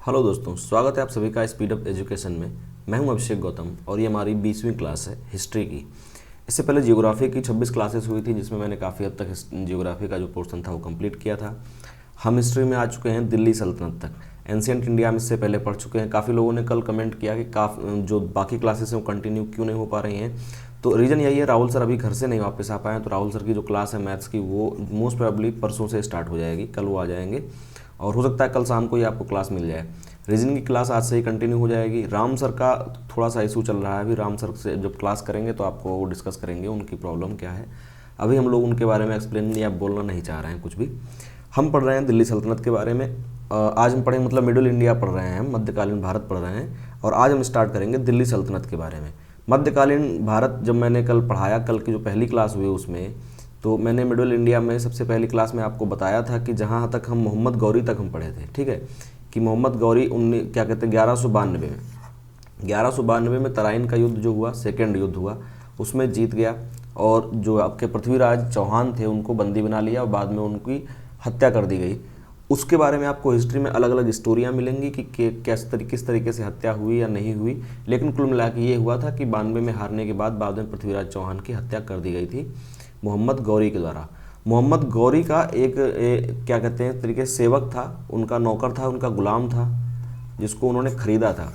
Hello दोस्तों, स्वागत है आप सभी का स्पीड अप एजुकेशन में। मैं हूं अभिषेक गौतम और ये हमारी 20वीं क्लास है हिस्ट्री की। इससे पहले जियोग्राफी की 26 क्लासेस हुई थी, जिसमें मैंने काफ़ी हद तक जियोग्राफी का जो पोर्शन था वो कंप्लीट किया था। हम हिस्ट्री में आ चुके हैं दिल्ली सल्तनत तक। एंशियंट इंडिया हम इससे पहले पढ़ चुके हैं। काफ़ी लोगों ने कल कमेंट किया कि जो बाकी क्लासेस हैं वो कंटिन्यू क्यों नहीं हो पा रही हैं। तो रीज़न यही है, राहुल सर अभी घर से नहीं वापस आ पाए हैं। तो राहुल सर की जो क्लास है मैथ्स की वो मोस्ट प्रोबेबली परसों से स्टार्ट हो जाएगी, कल वो आ जाएंगे और हो सकता है कल शाम को ही आपको क्लास मिल जाए। रीजनिंग की क्लास आज से ही कंटिन्यू हो जाएगी। राम सर का थोड़ा सा इशू चल रहा है, अभी राम सर से जब क्लास करेंगे तो आपको वो डिस्कस करेंगे उनकी प्रॉब्लम क्या है। अभी हम लोग उनके बारे में एक्सप्लेन या बोलना नहीं चाह रहे हैं कुछ भी। हम पढ़ रहे हैं दिल्ली सल्तनत के बारे में। आज हम पढ़े मतलब मिडिल इंडिया पढ़ रहे हैं, हम मध्यकालीन भारत पढ़ रहे हैं और आज हम स्टार्ट करेंगे दिल्ली सल्तनत के बारे में। मध्यकालीन भारत जब मैंने कल पढ़ाया, कल की जो पहली क्लास हुई उसमें, तो मैंने मिडिल इंडिया में सबसे पहली क्लास में आपको बताया था कि जहाँ तक हम मोहम्मद गौरी तक हम पढ़े थे, ठीक है, कि मोहम्मद गौरी क्या कहते हैं 1192 में तराइन का युद्ध जो हुआ, सेकेंड युद्ध हुआ, उसमें जीत गया और जो आपके पृथ्वीराज चौहान थे उनको बंदी बना लिया और बाद में उनकी हत्या कर दी गई। उसके बारे में आपको हिस्ट्री में अलग अलग स्टोरियाँ मिलेंगी कि किस तरीके से हत्या हुई या नहीं हुई, लेकिन कुल मिला के ये हुआ था कि 92 में हारने के बाद में पृथ्वीराज चौहान की हत्या कर दी गई थी मोहम्मद गौरी के द्वारा। मोहम्मद गौरी का क्या कहते हैं तरीके सेवक था, उनका नौकर था, उनका गुलाम था जिसको उन्होंने ख़रीदा था।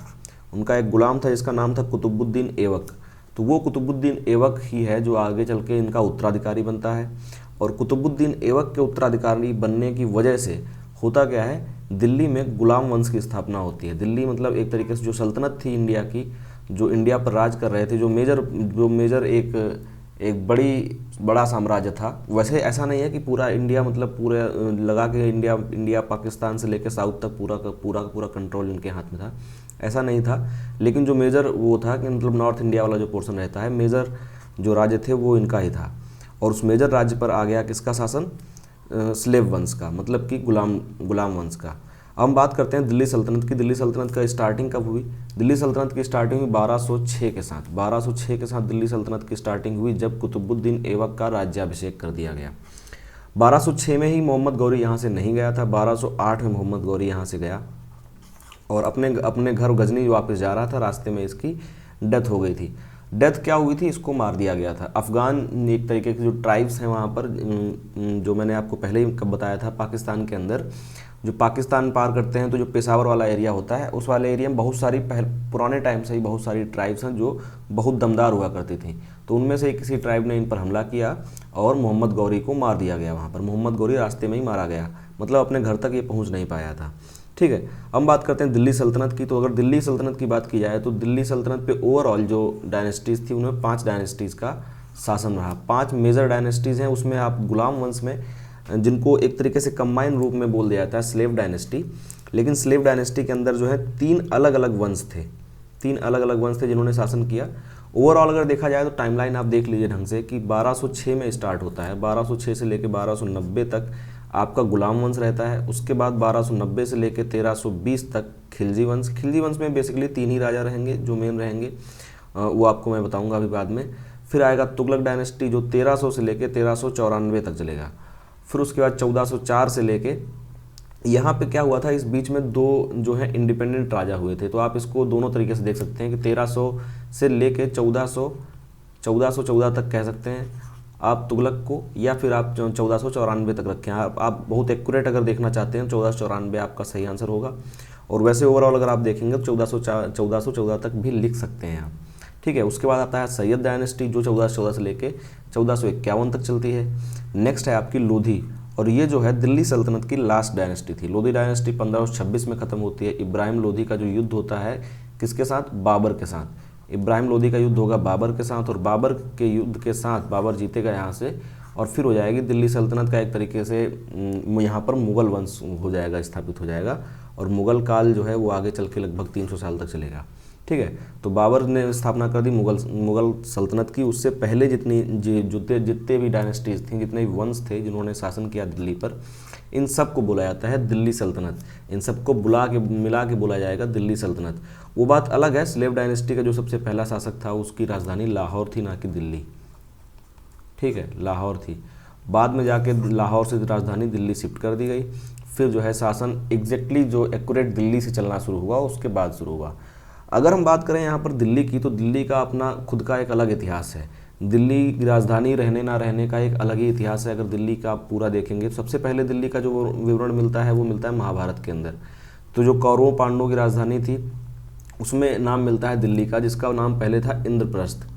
उनका एक गुलाम था जिसका नाम था कुतुबुद्दीन ऐबक। तो वो कुतुबुद्दीन ऐबक ही है जो आगे चल के इनका उत्तराधिकारी बनता है। और कुतुबुद्दीन ऐबक के उत्तराधिकारी बनने की वजह से होता क्या है, दिल्ली में गुलाम वंश की स्थापना होती है। दिल्ली मतलब एक तरीके से जो सल्तनत थी इंडिया की, जो इंडिया पर राज कर रहे थे, जो मेजर एक बड़ा साम्राज्य था। वैसे ऐसा नहीं है कि पूरा इंडिया मतलब पूरे लगा के इंडिया पाकिस्तान से लेकर साउथ तक पूरा कंट्रोल इनके हाथ में था, ऐसा नहीं था। लेकिन जो मेजर वो था कि मतलब नॉर्थ इंडिया वाला जो पोर्शन रहता है, मेजर जो राज्य थे वो इनका ही था। और उस मेजर राज्य पर आ गया किसका शासन, स्लेव वंश का, मतलब कि गुलाम वंश का। अब हम बात करते हैं दिल्ली सल्तनत की। दिल्ली सल्तनत का स्टार्टिंग कब हुई? दिल्ली सल्तनत की स्टार्टिंग हुई 1206 के साथ। 1206 के साथ दिल्ली सल्तनत की स्टार्टिंग हुई जब कुतुबुद्दीन ऐबक का राज्याभिषेक कर दिया गया। 1206 में ही मोहम्मद गौरी यहाँ से नहीं गया था, 1208 में मोहम्मद गौरी यहाँ से गया और अपने घर गजनी वापस जा रहा था, रास्ते में इसकी डेथ हो गई थी। डेथ क्या हुई थी, इसको मार दिया गया था। अफ़गान एक तरीके के जो ट्राइब्स हैं वहाँ पर, जो मैंने आपको पहले ही कब बताया था, पाकिस्तान के अंदर जो पाकिस्तान पार करते हैं तो जो पेशावर वाला एरिया होता है, उस वाले एरिया में बहुत सारी पुराने टाइम से ही बहुत सारी ट्राइब्स हैं जो बहुत दमदार हुआ करती थी। तो उनमें से किसी ट्राइब ने इन पर हमला किया और मोहम्मद गौरी को मार दिया गया वहाँ पर। मोहम्मद गौरी रास्ते में ही मारा गया, मतलब अपने घर तक ये पहुँच नहीं पाया था, ठीक है। हम बात करते हैं दिल्ली सल्तनत की। तो अगर दिल्ली सल्तनत की बात की जाए तो दिल्ली सल्तनत पे ओवरऑल जो डायनेस्टीज़ थी उनमें 5 डायनेस्टीज़ का शासन रहा। 5 मेजर डायनेस्टीज़ हैं। उसमें आप गुलाम वंश में, जिनको एक तरीके से कंबाइन रूप में बोल दिया जाता है स्लेव डायनेस्टी, लेकिन स्लेव डायनेस्टी के अंदर जो है 3 अलग अलग वंश थे। 3 अलग अलग वंश थे जिन्होंने शासन किया। ओवरऑल अगर देखा जाए तो टाइमलाइन आप देख लीजिए ढंग से कि 1206 में स्टार्ट होता है। 1206 से लेकर 1290 तक आपका गुलाम वंश रहता है। उसके बाद 1290 से लेकर 1320 तक खिलजी वंश। खिलजी वंश में बेसिकली 3 ही राजा रहेंगे जो मेन रहेंगे, वो आपको मैं बताऊंगा अभी बाद में। फिर आएगा तुगलक डायनेस्टी जो 1300 से लेकर 1394 तक चलेगा। फिर उसके बाद 1404 से लेके, यहाँ पे क्या हुआ था, इस बीच में 2 जो है इंडिपेंडेंट राजा हुए थे। तो आप इसको दोनों तरीके से देख सकते हैं कि 1300 से लेके 1414 तक कह सकते हैं आप तुगलक को, या फिर आप 1494 तक रखें। आप बहुत एक्यूरेट अगर देखना चाहते हैं 1494 आपका सही आंसर होगा। और वैसे ओवरऑल अगर आप देखेंगे तो 1414 तक भी लिख सकते हैं आप, ठीक है। उसके बाद आता है सैयद डायनेस्टी जो 1414 से लेके 1451 तक चलती है। नेक्स्ट है आपकी लोधी, और ये जो है दिल्ली सल्तनत की लास्ट डायनेस्टी थी। लोधी डायनेस्टी 1526 में ख़त्म होती है। इब्राहिम लोधी का जो युद्ध होता है किसके साथ, बाबर के साथ। इब्राहिम लोधी का युद्ध होगा बाबर के साथ, और बाबर के युद्ध के साथ बाबर जीतेगा यहाँ से, और फिर हो जाएगी दिल्ली सल्तनत का एक तरीके से यहाँ पर मुग़ल वंश हो जाएगा, स्थापित हो जाएगा। और मुग़ल काल जो है वो आगे चल के लगभग 300 साल तक चलेगा, ठीक है। तो बाबर ने स्थापना कर दी मुग़ल सल्तनत की। उससे पहले जितने भी डायनेस्टीज़ थी, जितने भी वंश थे जिन्होंने शासन किया दिल्ली पर, इन सब को बोला जाता है दिल्ली सल्तनत। इन सबको मिला के बोला जाएगा दिल्ली सल्तनत। वो बात अलग है, स्लेव डायनेस्टी का जो सबसे पहला शासक था उसकी राजधानी लाहौर थी, ना कि दिल्ली, ठीक है, लाहौर थी। बाद में जाके लाहौर से राजधानी दिल्ली शिफ्ट कर दी गई। फिर जो है शासन एग्जैक्टली जो एक्यूरेट दिल्ली से चलना शुरू हुआ उसके बाद शुरू हुआ। अगर हम बात करें यहाँ पर दिल्ली की, तो दिल्ली का अपना खुद का एक अलग इतिहास है। दिल्ली की राजधानी रहने ना रहने का एक अलग ही इतिहास है। अगर दिल्ली का आप पूरा देखेंगे, सबसे पहले दिल्ली का जो विवरण मिलता है वो मिलता है महाभारत के अंदर। तो जो कौरवों पांडवों की राजधानी थी उसमें नाम मिलता है दिल्ली का, जिसका नाम पहले था इंद्रप्रस्थ।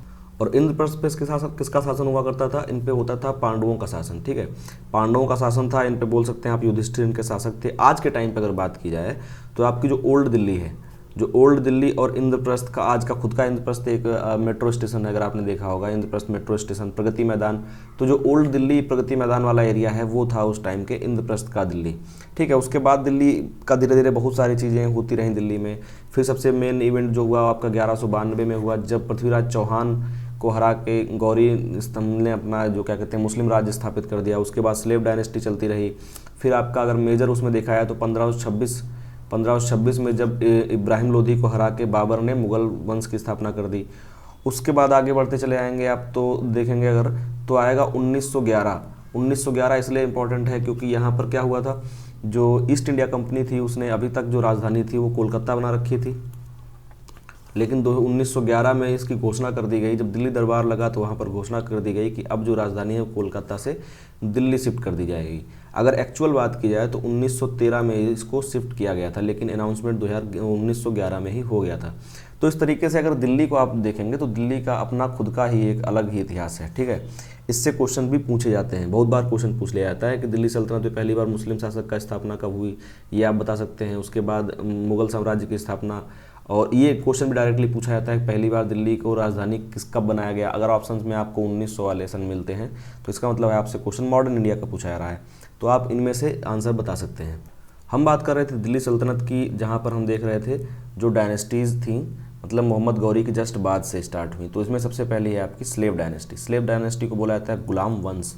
और इंद्रप्रस्थ पे किसका शासन हुआ करता था? इन पे होता था पांडवों का शासन। ठीक है, पांडवों का शासन था। इन पे बोल सकते हैं आप युधिष्ठिर इनके शासक थे। आज के टाइम पे अगर बात की जाए तो आपकी जो ओल्ड दिल्ली है, जो ओल्ड दिल्ली और इंद्रप्रस्थ का आज का खुद का इंद्रप्रस्थ एक मेट्रो स्टेशन है, अगर आपने देखा होगा इंद्रप्रस्थ मेट्रो स्टेशन, प्रगति मैदान। तो जो ओल्ड दिल्ली प्रगति मैदान वाला एरिया है वो था उस टाइम के इंद्रप्रस्थ का दिल्ली। ठीक है, उसके बाद दिल्ली का धीरे धीरे बहुत सारी चीज़ें होती रहीं दिल्ली में। फिर सबसे मेन इवेंट जो हुआ आपका 1192 में हुआ, जब पृथ्वीराज चौहान को हरा के गौरी स्तंभ ने अपना जो क्या कहते हैं मुस्लिम राज्य स्थापित कर दिया। उसके बाद स्लेव डायनेस्टी चलती रही। फिर आपका अगर मेजर उसमें देखा जाए तो 1526 में जब इब्राहिम लोधी को हरा के बाबर ने मुगल वंश की स्थापना कर दी। उसके बाद आगे बढ़ते चले आएंगे आप तो देखेंगे अगर तो आएगा 1911 इसलिए इम्पोर्टेंट है क्योंकि यहाँ पर क्या हुआ था, जो ईस्ट इंडिया कंपनी थी उसने अभी तक जो राजधानी थी वो कोलकाता बना रखी थी, लेकिन 1911 में इसकी घोषणा कर दी गई। जब दिल्ली दरबार लगा तो वहाँ पर घोषणा कर दी गई कि अब जो राजधानी है वो कोलकाता से दिल्ली शिफ्ट कर दी जाएगी। अगर एक्चुअल बात की जाए तो 1913 में इसको शिफ्ट किया गया था, लेकिन अनाउंसमेंट 1911 में ही हो गया था। तो इस तरीके से अगर दिल्ली को आप देखेंगे तो दिल्ली का अपना खुद का ही एक अलग ही इतिहास है। ठीक है, इससे क्वेश्चन भी पूछे जाते हैं, बहुत बार क्वेश्चन पूछ लिया जाता है कि दिल्ली सल्तनत में पहली बार मुस्लिम शासक का स्थापना कब हुई, ये आप बता सकते हैं। उसके बाद मुगल साम्राज्य की स्थापना, और ये क्वेश्चन भी डायरेक्टली पूछा जाता है कि पहली बार दिल्ली को राजधानी कब बनाया गया। अगर ऑप्शंस में आपको 1900 वाले सन मिलते हैं तो इसका मतलब है आपसे क्वेश्चन मॉडर्न इंडिया का पूछा जा रहा है, तो आप इनमें से आंसर बता सकते हैं। हम बात कर रहे थे दिल्ली सल्तनत की, जहाँ पर हम देख रहे थे जो डायनेस्टीज़ थी, मतलब मोहम्मद गौरी के जस्ट बाद से स्टार्ट हुई। तो इसमें सबसे पहले है आपकी स्लेव डायनेस्टी। स्लेव डायनेस्टी को बोला जाता है गुलाम वंश।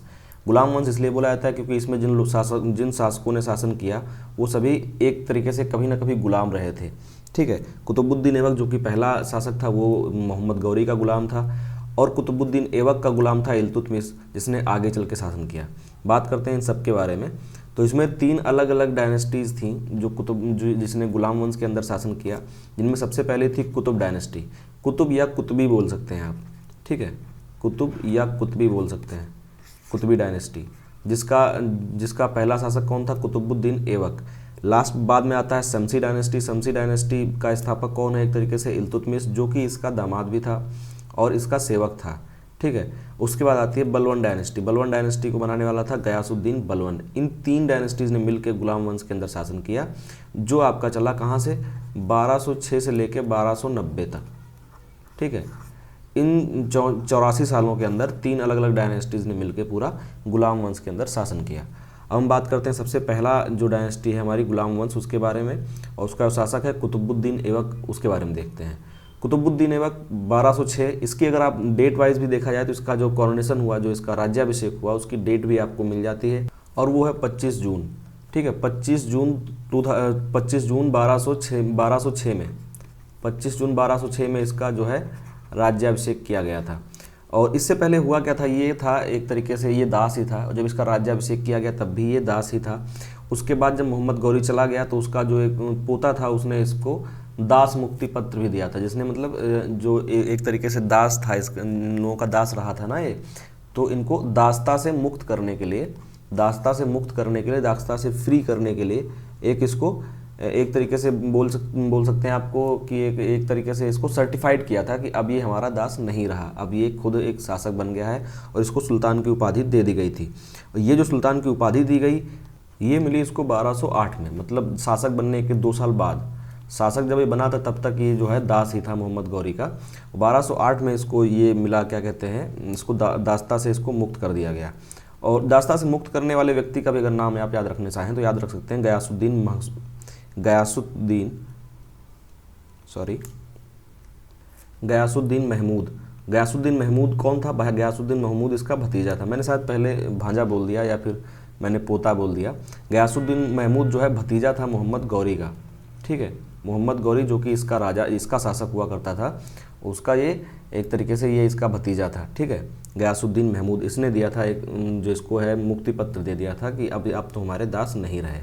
गुलाम वंश इसलिए बोला जाता है क्योंकि इसमें जिन शासकों ने शासन किया वो सभी एक तरीके से कभी ना कभी गुलाम रहे थे। ठीक है, कुतुबुद्दीन ऐबक जो कि पहला शासक था वो मोहम्मद गौरी का गुलाम था, और कुतुबुद्दीन ऐबक का गुलाम था इल्तुतमिश, जिसने आगे चल के शासन किया। बात करते हैं इन सब के बारे में। तो इसमें 3 अलग अलग डायनेस्टीज़ थी जो जिसने गुलाम वंश के अंदर शासन किया, जिनमें सबसे पहले थी कुतुब डायनेस्टी। कुतुब या कुतुबी बोल सकते हैं आप। ठीक है, कुतुब या कुतुबी बोल सकते हैं, कुतुबी डायनेस्टी, जिसका पहला शासक कौन था? कुतुबुद्दीन ऐबक। लास्ट बाद में आता है शमसी डायनेस्टी। शमसी डायनेस्टी का स्थापक कौन है? एक तरीके से इल्तुतमिश, जो कि इसका दामाद भी था और इसका सेवक था। ठीक है, उसके बाद आती है बलवन डायनेस्टी। बलवन डायनेस्टी को बनाने वाला था गयासुद्दीन बलवन। इन 3 डायनेस्टीज़ ने मिलकर गुलाम वंश के अंदर शासन किया, जो आपका चला कहाँ से? 1206 से लेकर 1290 तक। ठीक है, इन 84 सालों के अंदर 3 अलग अलग डायनेस्टीज़ ने मिलकर पूरा गुलाम वंश के अंदर शासन किया। अब हम बात करते हैं सबसे पहला जो डायनेस्टी है हमारी गुलाम वंश, उसके बारे में, और उसका शासक है कुतुबुद्दीन ऐबक। उसके बारे में देखते हैं। कुतुबुद्दीन ऐबक 1206, इसकी अगर आप डेट वाइज भी देखा जाए तो इसका जो कॉरोनेशन हुआ, जो इसका राज्याभिषेक हुआ, उसकी डेट भी आपको मिल जाती है, और वो है 25 जून। ठीक है, 25 जून 1206 में 25 जून 1206 में इसका जो है राज्याभिषेक किया गया था। और इससे पहले हुआ क्या था? ये था एक तरीके से ये दास ही था, और जब इसका राज्याभिषेक किया गया तब भी ये दास ही था। उसके बाद जब मोहम्मद गौरी चला गया तो उसका जो एक पोता था उसने इसको दास मुक्ति पत्र भी दिया था, जिसने मतलब जो एक तरीके से दास था, इस लोगों का दास रहा था ना ये, तो इनको दास्ता से मुक्त करने के लिए, दास्ता से फ्री करने के लिए एक तरीके से बोल सकते हैं आपको कि एक तरीके से इसको सर्टिफाइड किया था कि अब ये हमारा दास नहीं रहा, अब ये खुद एक शासक बन गया है, और इसको सुल्तान की उपाधि दे दी गई थी। ये जो सुल्तान की उपाधि दी गई ये मिली इसको 1208 में, मतलब शासक बनने के 2 साल बाद। शासक जब ये बना था तब तक ये जो है दास ही था मोहम्मद गौरी का। 1208 में इसको ये मिला, क्या कहते हैं, इसको दास्ता से इसको मुक्त कर दिया गया। और दास्ता से मुक्त करने वाले व्यक्ति का भी अगर नाम आप याद रखने चाहें तो याद रख सकते हैं गयासुद्दीन महमूद। गयासुद्दीन महमूद कौन था? गयासुद्दीन महमूद इसका भतीजा था। मैंने शायद पहले भांजा बोल दिया या फिर मैंने पोता बोल दिया। गयासुद्दीन महमूद जो है भतीजा था मोहम्मद गौरी का। ठीक है, मोहम्मद गौरी जो कि इसका राजा, इसका शासक हुआ करता था, उसका ये एक तरीके से ये इसका भतीजा था, ठीक है। गयासुद्दीन महमूद इसने दिया था एक जो इसको है मुक्ति पत्र दे दिया था कि अब तो हमारे दास नहीं रहे,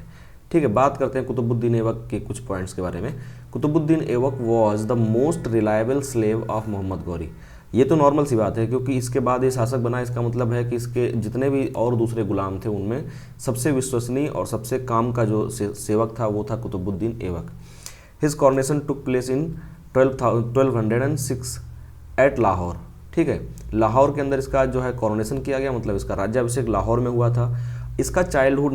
ठीक है। बात करते हैं कुतुबुद्दीन ऐबक के कुछ पॉइंट्स के बारे में। Qutbuddin Aibak was the most reliable slave of Muhammad Ghori. ये तो नॉर्मल सी बात है क्योंकि इसके बाद ये शासक बना, इसका मतलब है कि इसके जितने भी और दूसरे गुलाम थे उनमें सबसे विश्वसनीय और सबसे काम का जो सेवक था वो था Qutbuddin Aibak. His coronation took place in 1206 at Lahore, ठीक है। लाहौर के अंदर इसका जो है कॉर्नेशन किया गया, मतलब इसका राज्याभिषेक लाहौर में हुआ था। इसका चाइल्डहुड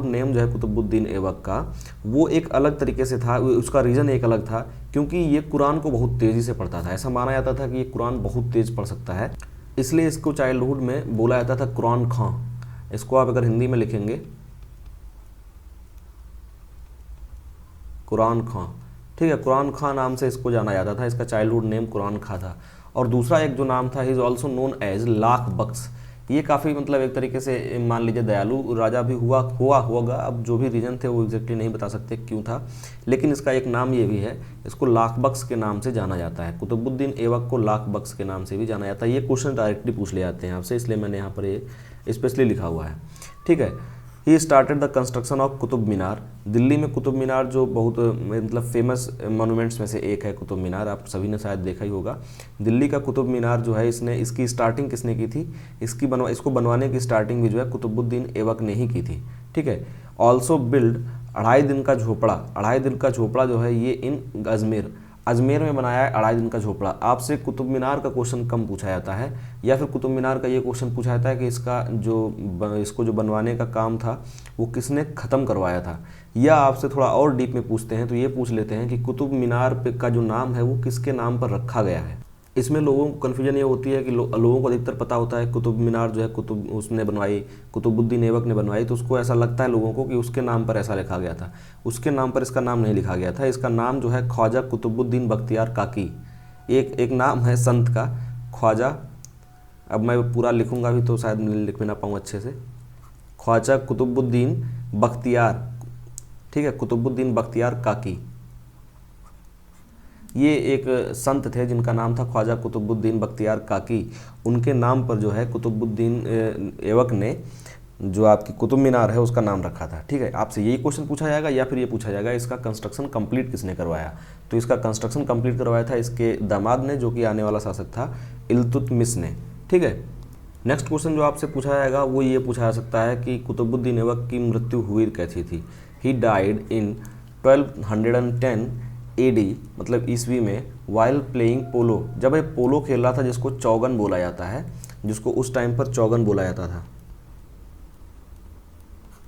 नेम जो है कुतुबुद्दीन ऐबक का वो एक अलग तरीके से था, उसका रीज़न एक अलग था क्योंकि ये कुरान को बहुत तेज़ी से पढ़ता था। ऐसा माना जाता था कि ये कुरान बहुत तेज़ पढ़ सकता है, इसलिए इसको चाइल्डहुड में बोला जाता था कुरान खां। इसको आप अगर हिंदी में लिखेंगे कुरान खां, ठीक है, कुरान खां नाम से इसको जाना जाता था। इसका चाइल्डहुड नेम कुरान खां था। और दूसरा एक जो नाम था, he is also known as Lakh Bakhsh. ये काफ़ी मतलब एक तरीके से मान लीजिए दयालु राजा भी हुआ होगा। अब जो भी रीजन थे वो एग्जैक्टली नहीं बता सकते क्यों था, लेकिन इसका एक नाम ये भी है, इसको लाख बख्श के नाम से जाना जाता है। कुतुबुद्दीन ऐबक को लाख बख्श के नाम से भी जाना जाता है। ये क्वेश्चन डायरेक्टली पूछ ले जाते हैं आपसे, इसलिए मैंने यहाँ पर ये स्पेशली लिखा हुआ है, ठीक है। He started the construction of Qutub Minar. Delhi में कुतुब मीनार जो बहुत मतलब फेमस मोनूमेंट्स में से एक है कुतुब मीनार, आप सभी ने शायद देखा ही होगा। दिल्ली का कुतुब मीनार जो है इसकी स्टार्टिंग किसने की थी, इसको बनवाने की स्टार्टिंग भी जो है कुतुबुद्दीन ऐबक ने ही की थी, ठीक है। ऑल्सो बिल्ड 2.5 दिन का झोपड़ा। 2.5 दिन का झोपड़ा जो है ये इन अजमेर में बनाया है 2.5 दिन का झोपड़ा। आपसे कुतुब मीनार का क्वेश्चन कम पूछा जाता है, या फिर कुतुब मीनार का ये क्वेश्चन पूछा जाता है कि इसको जो बनवाने का काम था वो किसने ख़त्म करवाया था। या आपसे थोड़ा और डीप में पूछते हैं तो ये पूछ लेते हैं कि कुतुब मीनार का जो नाम है वो किसके नाम पर रखा गया है। इसमें लोगों को कन्फ्यूजन ये होती है कि लोगों को अधिकतर पता होता है कुतुब मीनार जो है उसने बनवाई, कुतुबुद्दीन ऐबक ने बनवाई, तो उसको ऐसा लगता है लोगों को कि उसके नाम पर ऐसा लिखा गया था। उसके नाम पर इसका नाम नहीं लिखा गया था। इसका नाम जो है ख्वाजा कुतुबुद्दीन बख्तियार काकी, एक नाम है संत का ख्वाजा। अब मैं पूरा लिखूंगा भी तो शायद लिख भी ना पाऊँ अच्छे से। ख्वाजा कुतुबुद्दीन बख्तियार, ठीक है, कुतुबुद्दीन बख्तियार काकी, ये एक संत थे जिनका नाम था ख्वाजा कुतुबुद्दीन बख्तियार काकी। उनके नाम पर जो है कुतुबुद्दीन ऐबक ने जो आपकी कुतुब मीनार है उसका नाम रखा था, ठीक है। आपसे यही क्वेश्चन पूछा जाएगा या फिर ये पूछा जाएगा इसका कंस्ट्रक्शन कंप्लीट किसने करवाया। तो इसका कंस्ट्रक्शन कंप्लीट करवाया था इसके दामाद ने, जो कि आने वाला शासक था इल्तुतमिश ने, ठीक है। नेक्स्ट क्वेश्चन जो आपसे पूछा जाएगा वो ये पूछा जा सकता है कि कुतुबुद्दीन ऐबक की मृत्यु हुई कैसी थी। ही डाइड इन 1210 AD, मतलब ईस्वी में, वाइल प्लेइंग पोलो, जब ये पोलो खेल रहा था, जिसको चौगन बोला जाता है, जिसको उस टाइम पर चौगन बोला जाता था,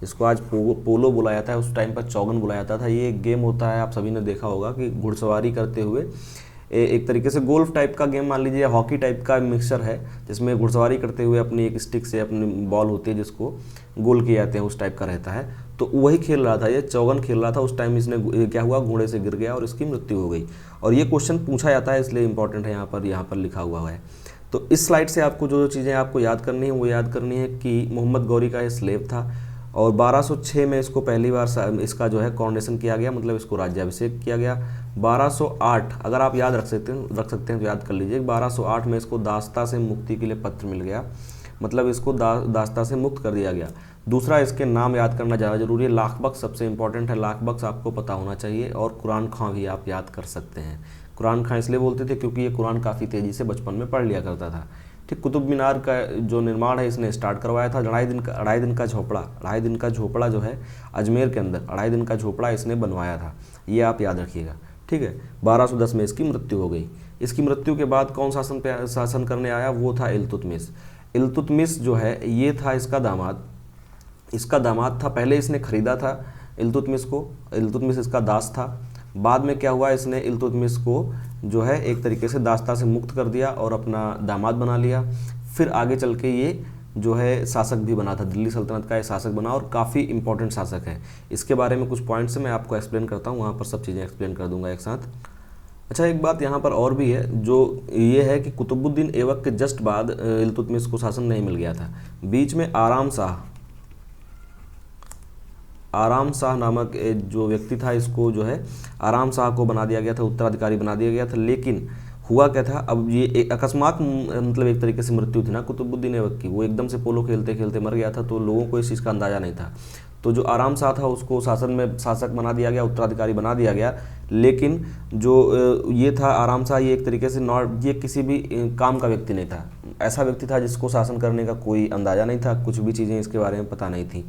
इसको आज पोलो बोला जाता है, उस टाइम पर चौगन बोला जाता था। ये एक गेम होता है, आप सभी ने देखा होगा कि घुड़सवारी करते हुए एक तरीके से गोल्फ टाइप का गेम मान लीजिए, हॉकी टाइप का मिक्सचर है, जिसमें घुड़सवारी करते हुए अपनी एक स्टिक से अपनी बॉल होती है जिसको गोल किए जाते हैं, उस टाइप का रहता है। तो वही खेल रहा था, ये चौगन खेल रहा था। उस टाइम इसने क्या हुआ, घोड़े से गिर गया और इसकी मृत्यु हो गई। और ये क्वेश्चन पूछा जाता है, इसलिए इंपॉर्टेंट है, यहाँ पर लिखा हुआ है। तो इस स्लाइड से आपको जो चीज़ें आपको याद करनी है वो याद करनी है कि मोहम्मद गौरी का ये स्लेव था और 1206 में इसको पहली बार इसका जो है कॉर्नेशन किया गया, मतलब इसको राज्याभिषेक किया गया। 1208 अगर आप याद रख सकते हैं तो याद कर लीजिए। 1208 में इसको दास्ता से मुक्ति के लिए पत्र मिल गया, मतलब इसको दास्ता से मुक्त कर दिया गया। दूसरा, इसके नाम याद करना ज़्यादा जरूरी है। लाख बख्श सबसे इंपॉर्टेंट है, लाख बख्श आपको पता होना चाहिए। और कुरान खां भी आप याद कर सकते हैं। कुरान खां इसलिए बोलते थे क्योंकि ये कुरान काफ़ी तेज़ी से बचपन में पढ़ लिया करता था, ठीक। कुतुब मीनार का जो निर्माण है इसने स्टार्ट करवाया था। 2.5 दिन का झोपड़ा जो है अजमेर के अंदर, 2.5 दिन का झोपड़ा इसने बनवाया था, ये आप याद रखिएगा, ठीक है। 1210 में इसकी मृत्यु हो गई। इसकी मृत्यु के बाद कौन शासन करने आया, वो था इल्तुतमिश। इल्तुतमिश जो है ये था इसका दामाद था। पहले इसने खरीदा था इल्तुतमिश को, इल्तुतमिश इसका दास था। बाद में क्या हुआ, इसने इल्तुतमिश को जो है एक तरीके से दास्ता से मुक्त कर दिया और अपना दामाद बना लिया। फिर आगे चल के ये जो है शासक भी बना था, दिल्ली सल्तनत का ये शासक बना और काफ़ी इंपॉर्टेंट शासक है। इसके बारे में कुछ पॉइंट्स मैं आपको एक्सप्लेन करता हूँ, वहाँ पर सब चीज़ें एक्सप्लेन कर दूंगा एक साथ। अच्छा, एक बात यहाँ पर और भी है, जो ये है कि कुतुबुद्दीन ऐबक के जस्ट बाद इल्तुतमिश को शासन नहीं मिल गया था। बीच में आराम शाह नामक जो व्यक्ति था, इसको जो है आराम शाह को बना दिया गया था, उत्तराधिकारी बना दिया गया था। लेकिन हुआ क्या था, अब ये एक अकस्मात मतलब एक तरीके से मृत्यु थी ना कुतुबुद्दीन ऐबक की, वो एकदम से पोलो खेलते खेलते मर गया था, तो लोगों को इस चीज़ का अंदाज़ा नहीं था। तो जो आराम शाह था उसको शासन में शासक बना दिया गया, उत्तराधिकारी बना दिया गया, लेकिन जो ये था आराम शाह, ये एक तरीके से नॉट, ये किसी भी काम का व्यक्ति नहीं था, ऐसा व्यक्ति था जिसको शासन करने का कोई अंदाज़ा नहीं था, कुछ भी चीज़ें इसके बारे में पता नहीं थी।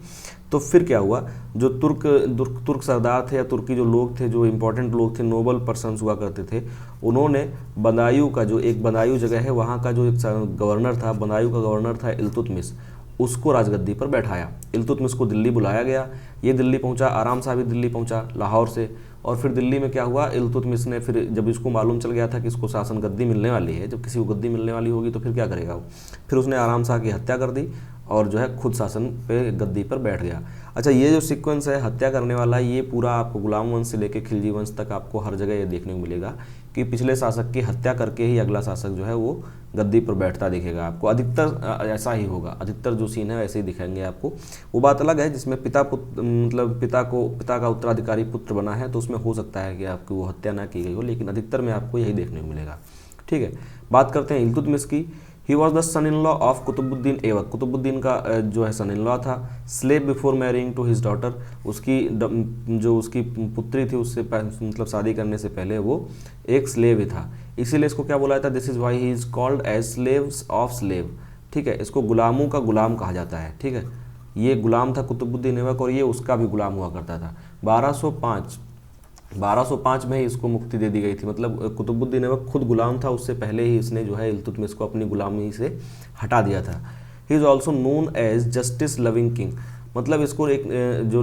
तो फिर क्या हुआ, जो तुर्क सरदार थे या तुर्की जो लोग थे, जो इम्पोर्टेंट लोग थे, नोबल पर्सन्स हुआ करते थे, उन्होंने बदायूं का जो एक बदायूं जगह है वहाँ का जो एक गवर्नर था, बदायूं का गवर्नर था इल्तुतमिश, उसको राजगद्दी पर बैठाया। इल्तुतमिश को दिल्ली बुलाया गया, ये दिल्ली पहुंचा, आराम शाह भी दिल्ली पहुंचा लाहौर से, और फिर दिल्ली में क्या हुआ, इल्तुतमिश ने फिर जब इसको मालूम चल गया था कि इसको शासन गद्दी मिलने वाली है, जब किसी को गद्दी मिलने वाली होगी तो फिर क्या करेगा वो, फिर उसने आराम शाह की हत्या कर दी और जो है खुद शासन पे गद्दी पर बैठ गया। अच्छा, ये जो सीक्वेंस है हत्या करने वाला, ये पूरा आपको गुलाम वंश से लेकर खिलजी वंश तक आपको हर जगह ये देखने को मिलेगा कि पिछले शासक की हत्या करके ही अगला शासक जो है वो गद्दी पर बैठता दिखेगा आपको, अधिकतर ऐसा ही होगा, अधिकतर जो सीन है वैसे ही दिखाएंगे आपको। वो बात अलग है जिसमें पिता का उत्तराधिकारी पुत्र बना है, तो उसमें हो सकता है कि आपकी वो हत्या ना की गई हो, लेकिन अधिकतर में आपको यही देखने को मिलेगा। ठीक है, बात करते हैं इल्तुतमिश की। He was the son in law of Qutbuddin Aibak, Qutbuddin का जो है सन इन लॉ था। Slave before marrying to his daughter, उसकी जो उसकी पुत्री थी उससे मतलब शादी करने से पहले वो एक स्लेव ही था, इसीलिए इसको क्या बोला जाता है, this is why he is called as slaves of slave. ठीक है, इसको गुलामों का गुलाम कहा जाता है। ठीक है, ये गुलाम था कुतुबुद्दीन ऐबक और ये उसका भी गुलाम हुआ करता था। 1205 में ही इसको मुक्ति दे दी गई थी, मतलब कुतुबुद्दीन ऐबक खुद गुलाम था, उससे पहले ही इसने जो है इल्तुतमिश को अपनी गुलामी से हटा दिया था। He is also known as justice loving king, मतलब इसको एक जो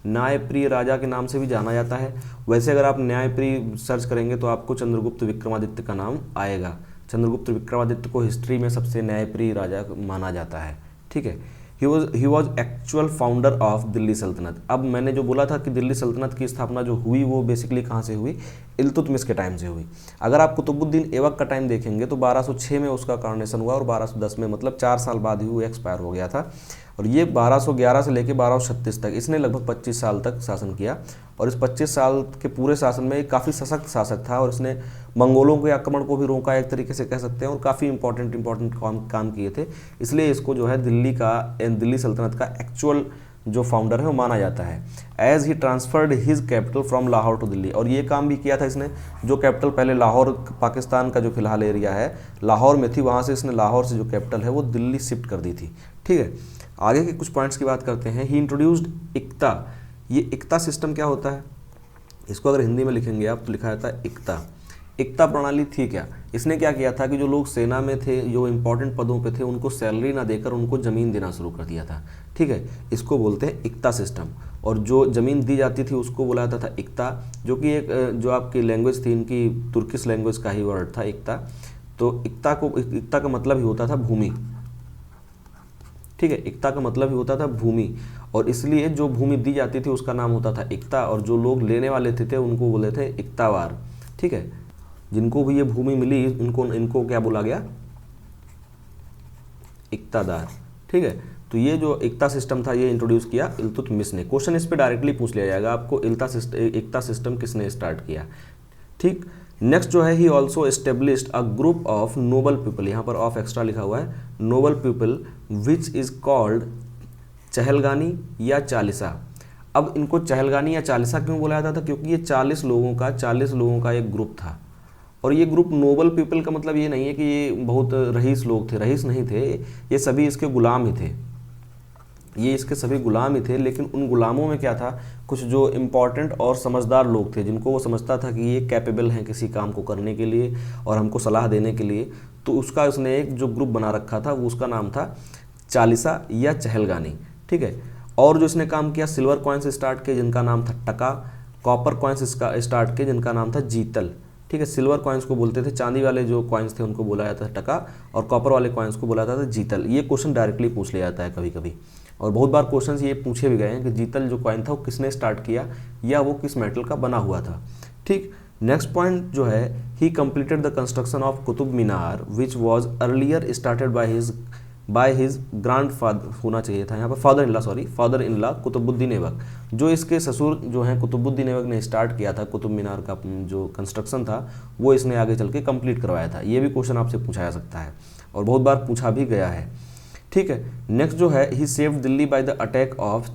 न्यायप्रिय राजा के नाम से भी जाना जाता है। वैसे अगर आप न्यायप्रिय सर्च करेंगे तो आपको चंद्रगुप्त विक्रमादित्य का नाम आएगा। चंद्रगुप्त विक्रमादित्य को हिस्ट्री में सबसे न्यायप्रिय राजा माना जाता है। ठीक है, he was actual founder of Delhi सल्तनत। अब मैंने जो बोला था कि दिल्ली सल्तनत की स्थापना जो हुई वो बेसिकली कहाँ से हुई, इल्तुतमिश के टाइम से हुई। अगर आप कुतुबुद्दीन ऐबक का टाइम देखेंगे तो 1206 में उसका कॉरोनेशन हुआ और 1210 में, मतलब 4 साल बाद ही वो एक्सपायर हो गया था। और ये 1211 से लेकर 1236 तक इसने लगभग 25 साल तक शासन किया, और इस 25 साल के पूरे शासन में काफ़ी सशक्त शासक था, और इसने मंगोलों के आक्रमण को भी रोका एक तरीके से कह सकते हैं, और काफ़ी इंपॉर्टेंट काम किए थे। इसलिए इसको जो है दिल्ली सल्तनत का एक्चुअल जो फाउंडर है वो माना जाता है। As he transferred his capital from Lahore to Delhi, और ये काम भी किया था इसने, जो कैपिटल पहले लाहौर पाकिस्तान का जो फिलहाल एरिया है लाहौर में थी, वहाँ से इसने लाहौर से जो कैपिटल है वो दिल्ली शिफ्ट कर दी थी। ठीक है, आगे के कुछ पॉइंट्स की बात करते हैं। ही इंट्रोड्यूस्ड इक्ता। ये इक्ता सिस्टम क्या होता है, इसको अगर हिंदी में लिखेंगे आप तो लिखा जाता है इक्ता। इक्ता प्रणाली थी क्या, इसने क्या किया था कि जो लोग सेना में थे, जो इंपॉर्टेंट पदों पे थे, उनको सैलरी ना देकर उनको ज़मीन देना शुरू कर दिया था। ठीक है, इसको बोलते हैं इक्ता सिस्टम, और जो ज़मीन दी जाती थी उसको बोला जाता था इक्ता, जो कि एक जो आपकी लैंग्वेज थी इनकी तुर्किश लैंग्वेज का ही वर्ड था इक्ता। तो इक्ता का मतलब ही होता था भूमि। ठीक है, इक्ता का मतलब ही होता था भूमि, और इसलिए जो भूमि दी जाती थी उसका नाम होता था इक्ता, और जो लोग लेने वाले थे उनको बोले थे इक्तावार। ठीक है, जिनको भी ये भूमि मिली इनको क्या बोला गया, इक्तादार। ठीक है, तो ये जो इक्ता सिस्टम था ये इंट्रोड्यूस किया इल्तुतमिश ने। क्वेश्चन इस पे डायरेक्टली पूछ लिया जाएगा आपको, इक्ता सिस्टम किसने स्टार्ट किया। ठीक, नेक्स्ट जो है he also established a group of noble people, यहाँ पर ऑफ एक्स्ट्रा लिखा हुआ है, noble people which is called Chahalgani या चालीसा। अब इनको चहलगानी या चालीसा क्यों बोला जाता था, क्योंकि ये 40 लोगों का एक ग्रुप था, और ये ग्रुप नोबल पीपल का मतलब ये नहीं है कि ये बहुत रईस लोग थे, रईस नहीं थे, ये सभी इसके गुलाम ही थे, ये इसके सभी गुलाम ही थे। लेकिन उन गुलामों में क्या था, कुछ जो इम्पॉर्टेंट और समझदार लोग थे, जिनको वो समझता था कि ये कैपेबल हैं किसी काम को करने के लिए और हमको सलाह देने के लिए, तो उसका उसने एक जो ग्रुप बना रखा था वो उसका नाम था चालीसा या चहलगानी। ठीक है, और जो इसने काम किया, सिल्वर कॉइन्स स्टार्ट किए जिनका नाम था टका, कॉपर कॉइन्स स्टार्ट किए जिनका नाम था जीतल। ठीक है, सिल्वर कॉइन्स को बोलते थे, चांदी वाले जो कॉइन्स थे उनको बोला जाता था टका, और कॉपर वाले कॉइन्स को बोला जाता था जीतल। ये क्वेश्चन डायरेक्टली पूछ लिया जाता है कभी कभी, और बहुत बार क्वेश्चन ये पूछे भी गए हैं कि जीतल जो कॉइन था वो किसने स्टार्ट किया या वो किस मेटल का बना हुआ था। ठीक, नेक्स्ट पॉइंट जो है, he completed the construction of Qutub Minar which was earlier started by his by his grandfather होना चाहिए था यहाँ पर, father in law Qutbuddin Aibak. जो इसके ससुर जो हैं कुतुबुद्दीन ऐबक ने स्टार्ट किया था कुतुब मीनार का जो कंस्ट्रक्शन था, वो इसने आगे चल के कंप्लीट करवाया था। ये भी क्वेश्चन आपसे पूछा जा सकता है और बहुत बार पूछा भी गया है। ठीक है, नेक्स्ट जो है, he saved Delhi by the attack of,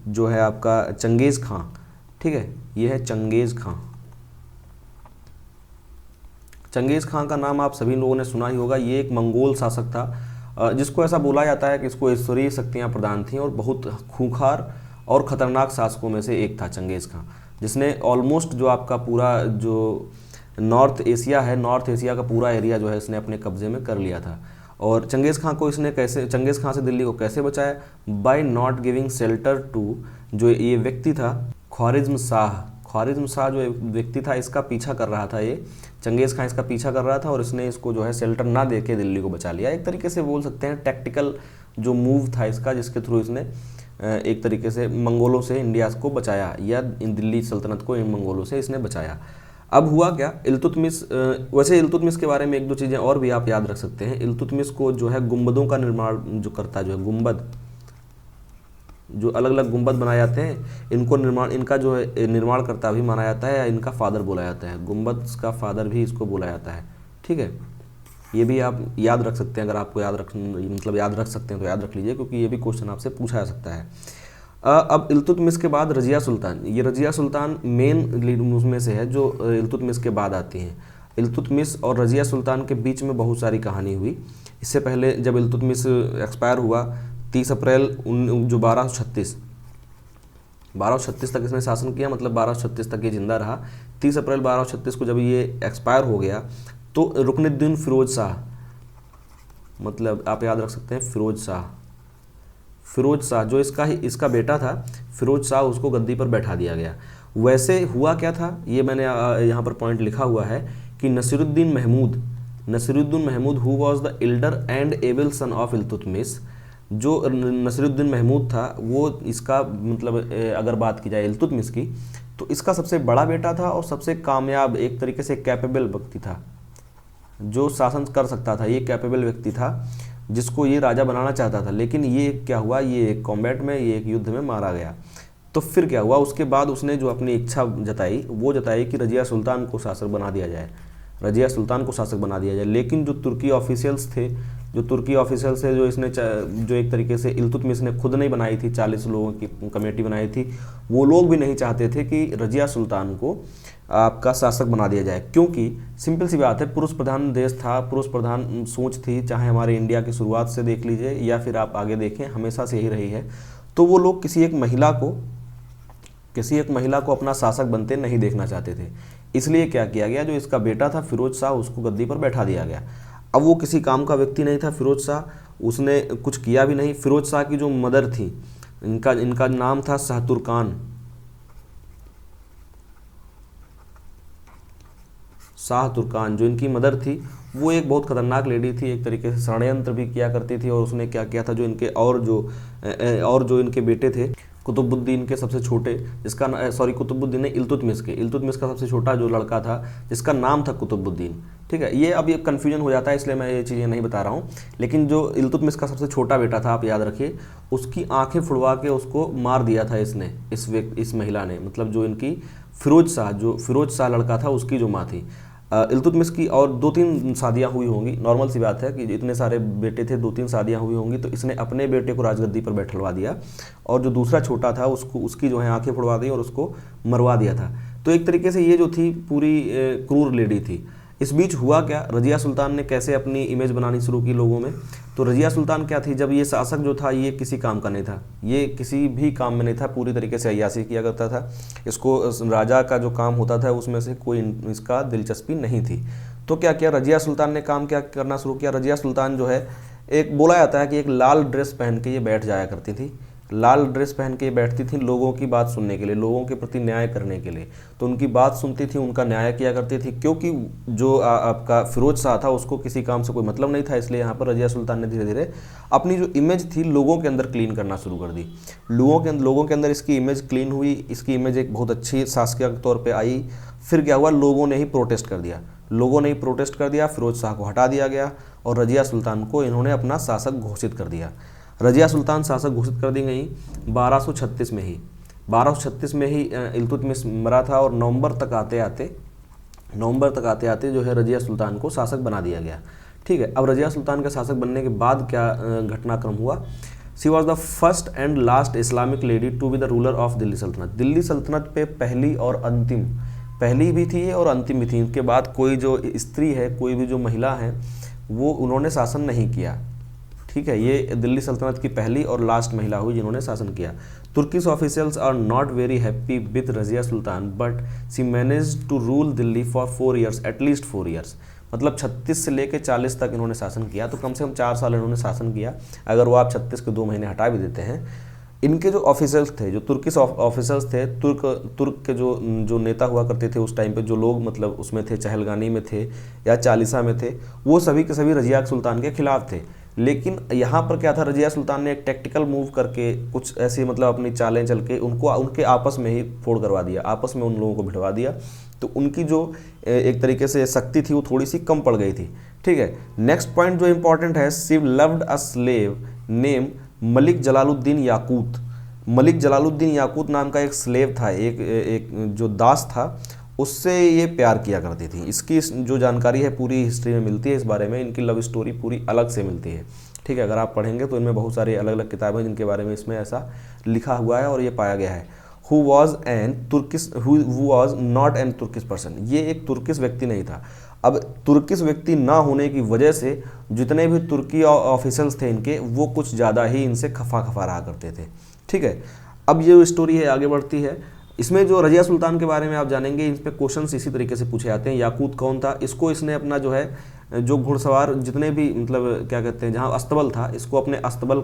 जो है आपका चंगेज़ खां। ठीक है, ये है चंगेज़ खां। चंगेज़ खां का नाम आप सभी लोगों ने सुना ही होगा। ये एक मंगोल शासक था जिसको ऐसा बोला जाता है कि इसको ईश्वरीय शक्तियाँ प्रदान थीं और बहुत खूंखार और ख़तरनाक शासकों में से एक था चंगेज़ खां, जिसने ऑलमोस्ट जो आपका पूरा जो नॉर्थ एशिया है, नॉर्थ एशिया का पूरा एरिया जो है इसने अपने कब्जे में कर लिया था। और चंगेज़ खां को इसने कैसे, चंगेज़ खां से दिल्ली को कैसे बचाया? By not giving shelter to, जो ये व्यक्ति था ख्वारिज़्म शाह। ख्वारिज़्म शाह जो व्यक्ति था इसका पीछा कर रहा था, ये चंगेज़ खां इसका पीछा कर रहा था और इसने इसको जो है शेल्टर ना दे के दिल्ली को बचा लिया। एक तरीके से बोल सकते हैं टैक्टिकल जो मूव था इसका, जिसके थ्रू इसने एक तरीके से मंगोलों से इंडिया को बचाया, या दिल्ली सल्तनत को इन मंगोलों से इसने बचाया। अब हुआ क्या, इल्तुतमिश, वैसे इल्तुतमिश के बारे में एक दो चीज़ें और भी आप याद रख सकते हैं। इल्तुतमिश को जो है गुंबदों का निर्माण जो करता है, जो है गुंबद, जो अलग अलग गुंबद बनाए जाते हैं, इनको इनका जो है निर्माण करता भी माना जाता है, या इनका फादर बोला जाता है। गुंबद का फादर भी इसको बोला जाता है। ठीक है, ये भी आप याद रख सकते हैं। अगर आपको याद रख सकते हैं तो याद रख लीजिए, क्योंकि ये भी क्वेश्चन आपसे पूछा जा सकता है। अब इल्तुतमिश के बाद रजिया सुल्तान, ये रजिया सुल्तान मेन उसमें से है जो इल्तुतमिश के बाद आती हैं। इल्तुतमिश और रजिया सुल्तान के बीच में बहुत सारी कहानी हुई। इससे पहले जब इल्तुतमिश एक्सपायर हुआ 30 अप्रैल जो 1236 तक इसने शासन किया, मतलब 1236 तक ये जिंदा रहा। 30 अप्रैल 1236 को जब ये एक्सपायर हो गया तो रुकनुद्दीन फिरोज शाह, मतलब आप याद रख सकते हैं फिरोज शाह जो इसका बेटा था, फिरोज शाह, उसको गद्दी पर बैठा दिया गया। वैसे हुआ क्या था, ये मैंने यहाँ पर पॉइंट लिखा हुआ है कि Nasiruddin Mahmud who was the elder and able son of Iltutmish, जो नसीरुद्दीन महमूद था वो इसका मतलब अगर बात की जाए इल्तुतमिश की, तो इसका सबसे बड़ा बेटा था और सबसे कामयाब, एक तरीके से कैपेबल व्यक्ति था, जो शासन कर सकता था। ये कैपेबल व्यक्ति था जिसको ये राजा बनाना चाहता था, लेकिन ये क्या हुआ, ये एक कॉम्बैट में, ये एक युद्ध में मारा गया। तो फिर क्या हुआ, उसके बाद उसने जो अपनी इच्छा जताई वो जताई कि रजिया सुल्तान को शासक बना दिया जाए, लेकिन जो तुर्की ऑफिशियल्स थे, जो इसने जो एक तरीके से इल्तुतमिश ने खुद नहीं बनाई थी, 40 लोगों की कमेटी बनाई थी, वो लोग भी नहीं चाहते थे कि रजिया सुल्तान को आपका शासक बना दिया जाए, क्योंकि सिंपल सी बात है, पुरुष प्रधान देश था, पुरुष प्रधान सोच थी, चाहे हमारे इंडिया की शुरुआत से देख लीजिए या फिर आप आगे देखें, हमेशा से ही रही है। तो वो लोग किसी एक महिला को अपना शासक बनते नहीं देखना चाहते थे। इसलिए क्या किया गया, जो इसका बेटा था फिरोज शाह, उसको गद्दी पर बैठा दिया गया। अब वो किसी काम का व्यक्ति नहीं था फिरोज शाह, उसने कुछ किया भी नहीं। फिरोज शाह की जो मदर थी, इनका नाम था शाहतुर्कान, जो इनकी मदर थी वो एक बहुत खतरनाक लेडी थी, एक तरीके से षड्यंत्र भी किया करती थी। और उसने क्या किया था, जो इनके और जो इनके बेटे थे, कुतुबुद्दीन के सबसे छोटे, कुतुबुद्दीन ने इल्तुतमिश का सबसे छोटा जो लड़का था, जिसका नाम था कुतुबुद्दीन। ठीक है, ये अब ये कन्फ्यूजन हो जाता है, इसलिए मैं ये चीज़ें नहीं बता रहा हूँ। लेकिन जो इल्तुतमिश का सबसे छोटा बेटा था, आप याद रखिए, उसकी आंखें फुड़वा के उसको मार दिया था इसने, इस महिला ने, मतलब जो इनकी फिरोज शाह लड़का था, उसकी जो माँ थी। इल्तुतमिश की और 2-3 शादियाँ हुई होंगी, नॉर्मल सी बात है कि इतने सारे बेटे थे, 2-3 शादियाँ हुई होंगी, तो इसने अपने बेटे को राजगद्दी पर बैठलवा दिया और जो दूसरा छोटा था उसकी जो है आंखें फुड़वा दी और उसको मरवा दिया था। तो एक तरीके से ये जो थी पूरी क्रूर लेडी थी। इस बीच हुआ क्या, रजिया सुल्तान ने कैसे अपनी इमेज बनानी शुरू की लोगों में। तो रजिया सुल्तान क्या थी, जब ये शासक जो था ये किसी काम का नहीं था, ये किसी भी काम में नहीं था, पूरी तरीके से अय्याशी किया करता था। इसको राजा का जो काम होता था उसमें से कोई इसका दिलचस्पी नहीं थी। तो क्या किया रजिया सुल्तान ने, काम क्या करना शुरू किया। रजिया सुल्तान जो है, एक बोला जाता है कि एक लाल ड्रेस पहन के ये बैठ जाया करती थी, लाल ड्रेस पहन के बैठती थी लोगों की बात सुनने के लिए, लोगों के प्रति न्याय करने के लिए। तो उनकी बात सुनती थी, उनका न्याय किया करती थी, क्योंकि जो आपका फिरोज शाह था उसको किसी काम से कोई मतलब नहीं था। इसलिए यहाँ पर रजिया सुल्तान ने धीरे धीरे अपनी जो इमेज थी लोगों के अंदर क्लीन करना शुरू कर दी। लोगों के अंदर इसकी इमेज क्लीन हुई, इसकी इमेज एक बहुत अच्छी शासकीय के तौर पर आई। फिर क्या हुआ, लोगों ने ही प्रोटेस्ट कर दिया, फिरोज शाह को हटा दिया गया और रजिया सुल्तान को इन्होंने अपना शासक घोषित कर दिया। रजिया सुल्तान शासक घोषित कर दी गई 1236 में ही। 1236 में ही इल्तुतमिश मरा था और नवंबर तक आते आते जो है रजिया सुल्तान को शासक बना दिया गया। ठीक है, अब रजिया सुल्तान का शासक बनने के बाद क्या घटनाक्रम हुआ? She was the first and last Islamic lady to be the ruler of Delhi Sultanate. Delhi सल्तनत पे पहली भी थी और अंतिम भी थी। इनके बाद कोई जो स्त्री है, कोई भी जो महिला है, वो उन्होंने शासन नहीं किया। ठीक है, ये दिल्ली सल्तनत की पहली और लास्ट महिला हुई जिन्होंने शासन किया। Turkish officials are not very happy with Razia Sultan but she manage to rule Delhi for 4 years, at least 4 years. मतलब 36 से लेकर 40 तक इन्होंने शासन किया, तो कम से कम 4 साल इन्होंने शासन किया। अगर वो आप 36 के 2 महीने हटा भी देते हैं। इनके जो ऑफिसर्स थे, जो तुर्किश ऑफिसर्स थे, तुर्क के जो नेता हुआ करते थे उस टाइम पे, जो लोग मतलब उसमें थे, चहलगानी में थे या चालीसा में थे, वो सभी के सभी रजिया सुल्तान के खिलाफ थे। लेकिन यहाँ पर क्या था, रजिया सुल्तान ने एक टैक्टिकल मूव करके कुछ ऐसी मतलब अपनी चालें चल के उनके आपस में ही फोड़ करवा दिया, आपस में उन लोगों को भिड़वा दिया। तो उनकी जो एक तरीके से शक्ति थी वो थोड़ी सी कम पड़ गई थी। ठीक है, नेक्स्ट पॉइंट जो इंपॉर्टेंट है, she loved a slave name Malik Jalaluddin Yakut. Malik Jalaluddin Yakut नाम का एक स्लेव था, एक जो दास था, उससे ये प्यार किया करती थी। इसकी जो जानकारी है पूरी हिस्ट्री में मिलती है, इस बारे में इनकी लव स्टोरी पूरी अलग से मिलती है। ठीक है, अगर आप पढ़ेंगे तो इनमें बहुत सारी अलग अलग किताबें जिनके बारे में इसमें ऐसा लिखा हुआ है और ये पाया गया है। Who was not an Turkish person, ये एक तुर्किश व्यक्ति नहीं था। अब तुर्किश व्यक्ति ना होने की वजह से जितने भी तुर्की ऑफिसर्स थे इनके, वो कुछ ज़्यादा ही इनसे खफा रहा करते थे। ठीक है, अब ये स्टोरी है आगे बढ़ती है। इसमें जो रजिया सुल्तान के बारे में आप जानेंगे, इस पे क्वेश्चंस इसी तरीके से पूछे जाते हैं। याकूत कौन था? इसको इसने अपना जो है जो घुड़सवार जितने भी मतलब क्या कहते हैं, जहाँ अस्तबल था, इसको अपने अस्तबल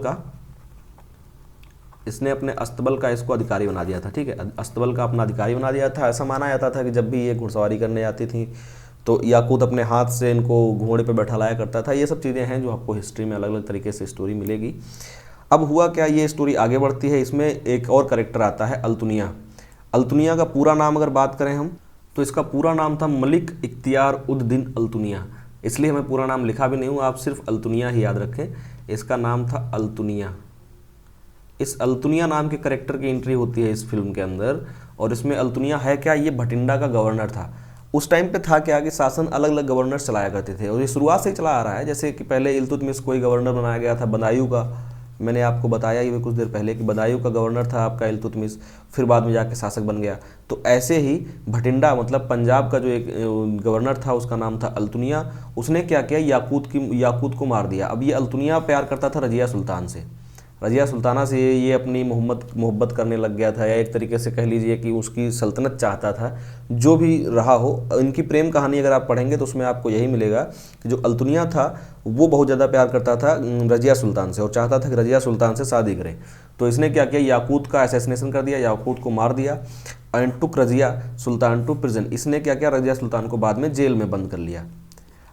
का इसको अधिकारी बना दिया था। ठीक है, अस्तबल का अपना अधिकारी बना दिया था। ऐसा माना जाता था कि जब भी ये घुड़सवारी करने आती थी तो याकूत अपने हाथ से इनको घोड़े पे बैठा लाया करता था। ये सब चीज़ें हैं जो आपको हिस्ट्री में अलग अलग तरीके से स्टोरी मिलेगी। अब हुआ क्या, ये स्टोरी आगे बढ़ती है। इसमें एक और कैरेक्टर आता है, अल्तुनिया। अल्तुनिया का पूरा नाम अगर बात करें हम, तो इसका पूरा नाम था मलिक इख्तियार उद दिन अल्तुनिया। इसलिए मैं पूरा नाम लिखा भी नहीं हूँ, आप सिर्फ अल्तुनिया ही याद रखें। इसका नाम था अल्तुनिया। इस अल्तुनिया नाम के कैरेक्टर की एंट्री होती है इस फिल्म के अंदर। और इसमें अल्तुनिया है क्या, ये भटिंडा का गवर्नर था। उस टाइम पे था क्या कि शासन अलग अलग गवर्नर चलाया करते थे और ये शुरुआत से ही चला आ रहा है। जैसे कि पहले इल्तुतमिश को गवर्नर बनाया गया था बदायूं का, मैंने आपको बताया ही कुछ देर पहले कि बदायूं का गवर्नर था आपका इल्तुतमिश, फिर बाद में जाके शासक बन गया। तो ऐसे ही भटिंडा मतलब पंजाब का जो एक गवर्नर था उसका नाम था अल्तुनिया। उसने क्या किया, याकूत को मार दिया। अब ये अल्तुनिया प्यार करता था रजिया सुल्तान से, रजिया सुल्ताना से ये अपनी मोहब्बत करने लग गया था, या एक तरीके से कह लीजिए कि उसकी सल्तनत चाहता था। जो भी रहा हो, इनकी प्रेम कहानी अगर आप पढ़ेंगे तो उसमें आपको यही मिलेगा कि जो अल्तुनिया था वो बहुत ज़्यादा प्यार करता था रजिया सुल्तान से और चाहता था कि रजिया सुल्तान से शादी करे। तो इसने क्या किया, याकूत का असैसिनेशन कर दिया, याकूत को मार दिया and took Razia Sultan to prison. इसने क्या किया, रजिया सुल्तान को बाद में जेल में बंद कर लिया।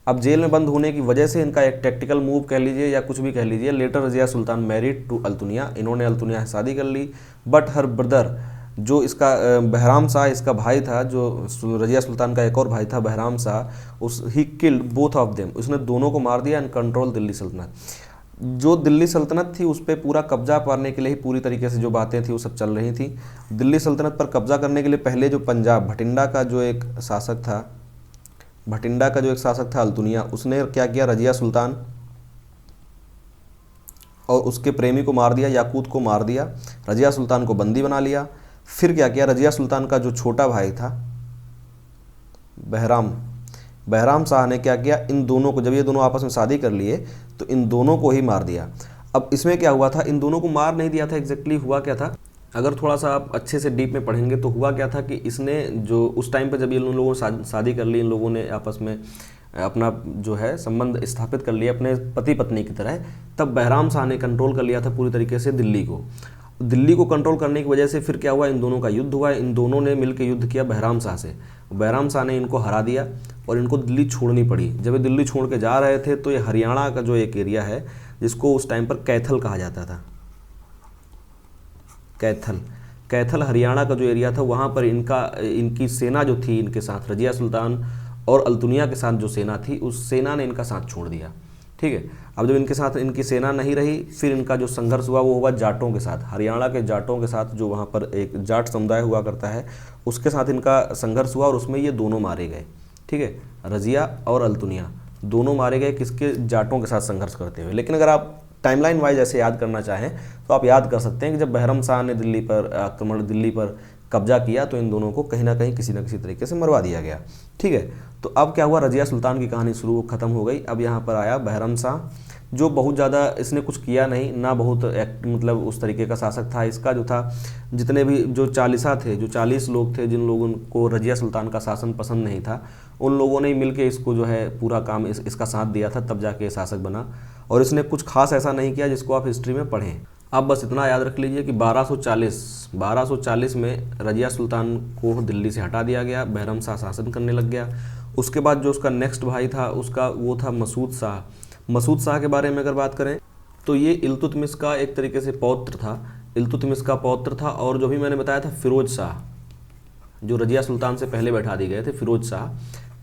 अब जेल में बंद होने की वजह से इनका एक टैक्टिकल मूव कह लीजिए या कुछ भी कह लीजिए, later Razia Sultan married to Altunia. इन्होंने अल्तुनिया से शादी कर ली। बट हर ब्रदर, जो इसका बहराम शाह इसका भाई था, जो रजिया सुल्तान का एक और भाई था Bahram Shah, he killed both of them. उसने दोनों को मार दिया एंड कंट्रोल दिल्ली सल्तनत। जो दिल्ली सल्तनत थी उस पर पूरा कब्जा पाने के लिए ही पूरी तरीके से जो बातें थी वो सब चल रही थी। दिल्ली सल्तनत पर कब्जा करने के लिए पहले जो पंजाब भटिंडा का जो एक शासक था अल्तुनिया, उसने क्या किया, रजिया सुल्तान और उसके प्रेमी को मार दिया, याकूत को मार दिया, रजिया सुल्तान को बंदी बना लिया। फिर क्या किया, रजिया सुल्तान का जो छोटा भाई था बहराम शाह ने क्या किया, इन दोनों को, जब ये दोनों आपस में शादी कर लिए तो इन दोनों को ही मार दिया। अब इसमें क्या हुआ था, इन दोनों को मार नहीं दिया था, एग्जैक्टली हुआ क्या था, अगर थोड़ा सा आप अच्छे से डीप में पढ़ेंगे तो हुआ क्या था कि इसने जो उस टाइम पर जब इन लोगों ने शादी कर ली, इन लोगों ने आपस में अपना जो है संबंध स्थापित कर लिया अपने पति पत्नी की तरह, तब बहराम शाह ने कंट्रोल कर लिया था पूरी तरीके से दिल्ली को कंट्रोल करने की वजह से फिर क्या हुआ, इन दोनों का युद्ध हुआ। इन दोनों ने मिलकर युद्ध किया बहराम शाह से। बहराम शाह ने इनको हरा दिया और इनको दिल्ली छोड़नी पड़ी। जब ये दिल्ली छोड़ के जा रहे थे तो ये हरियाणा का जो एक एरिया है जिसको उस टाइम पर कैथल कहा जाता था, कैथल हरियाणा का जो एरिया था, वहाँ पर इनकी सेना जो थी इनके साथ, रजिया सुल्तान और अल्तुनिया के साथ जो सेना थी, उस सेना ने इनका साथ छोड़ दिया। ठीक है। अब जब इनके साथ इनकी सेना नहीं रही, फिर इनका जो संघर्ष हुआ वो हुआ जाटों के साथ, हरियाणा के जाटों के साथ, जो वहाँ पर एक जाट समुदाय हुआ करता है, उसके साथ इनका संघर्ष हुआ और उसमें ये दोनों मारे गए। ठीक है, रजिया और अल्तुनिया दोनों मारे गए किसके, जाटों के साथ संघर्ष करते हुए। लेकिन अगर आप टाइमलाइन वाइज ऐसे याद करना चाहें तो आप याद कर सकते हैं कि जब बहरम शाह ने दिल्ली पर कब्जा किया तो इन दोनों को कहीं ना कहीं किसी न किसी तरीके से मरवा दिया गया। ठीक है, तो अब क्या हुआ, रजिया सुल्तान की कहानी शुरू खत्म हो गई। अब यहाँ पर आया बहरम शाह, जो बहुत ज़्यादा इसने कुछ किया नहीं ना, बहुत मतलब उस तरीके का शासक था। इसका जो था, जितने भी जो चालीसा थे, जो 40 लोग थे जिन लोगों को रजिया सुल्तान का शासन पसंद नहीं था, उन लोगों ने ही मिलकर इसको जो है पूरा काम इसका साथ दिया था, तब जाके शासक बना। और इसने कुछ खास ऐसा नहीं किया जिसको आप हिस्ट्री में पढ़ें। आप बस इतना याद रख लीजिए कि 1240 में रजिया सुल्तान को दिल्ली से हटा दिया गया, बहरम शाह शासन करने लग गया। उसके बाद जो उसका नेक्स्ट भाई था उसका वो था मसूद शाह। मसूद शाह के बारे में अगर बात करें तो ये इल्तुतमिश का एक तरीके से पौत्र था, इल्तुतमिश का पौत्र था। और जो भी मैंने बताया था फिरोज शाह, जो रजिया सुल्तान से पहले बैठा दिए गए थे, फिरोज शाह,